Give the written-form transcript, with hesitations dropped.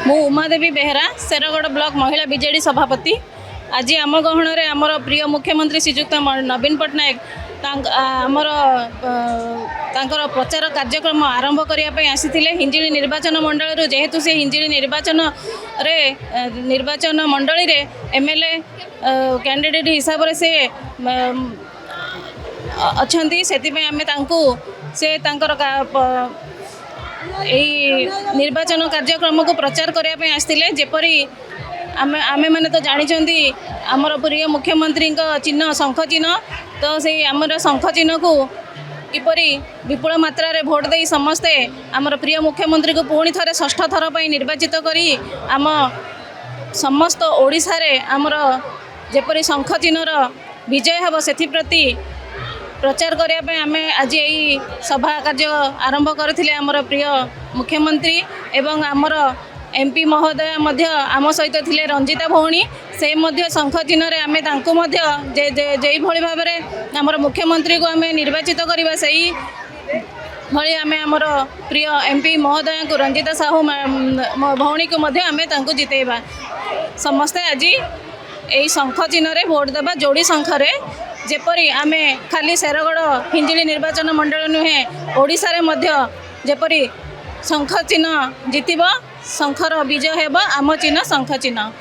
मु उमादेवी बेहरा शेरगढ़ ब्लॉक महिला बीजेडी सभापति। आज आम गहन में आमर प्रिय मुख्यमंत्री श्रीजुक्त नवीन पट्टनायक आमर प्रचार कार्यक्रम आरंभ करने आसी हिंजिली निर्वाचन मंडल जेहेतु से हिंजिली निर्वाचन मंडल एमएलए कैंडिडेट हिसाब से अच्छा से निर्वाचन कार्यक्रम को प्रचार करने आसते जेपरी आमे मैंने तो जानी आमर प्रिय मुख्यमंत्री चिन्ह शंख चिन्ह तो से आमर शंख चिन्ह को किपरि विपुल मात्रा रे भोट दे समस्ते आमर प्रिय मुख्यमंत्री को पुणी थे षष्ठ थर पर निर्वाचित करी आम समस्त ओडिशा रे आमर जेपरी शंख चिन्हर विजय हम से प्रति प्रचार करने आम आज यही सभा कार्य आरंभ करथिले आमर प्रिय मुख्यमंत्री एवं आमर एमपी महोदय आम सहित थिले रंजिता भौणी से शंख चिन्ह आम जे भली भाव में आमर मुख्यमंत्री को आम निर्वाचित करवा से भली आम आमर प्रिय एमपी महोदय को रंजिता साहू भौणी को आम जितेबा समस्ते आज यही शंख चिन्ह भोट देवा जोड़ी शंखरे जेपरी आमे खाली शेरगढ़ हिंजिली निर्वाचन मंडल नुहे ओडिशा रे मध्य जेपरी शंख चिन्ह जितिब शंखर विजय हेब आम चिन्ह शंख चिन्ह।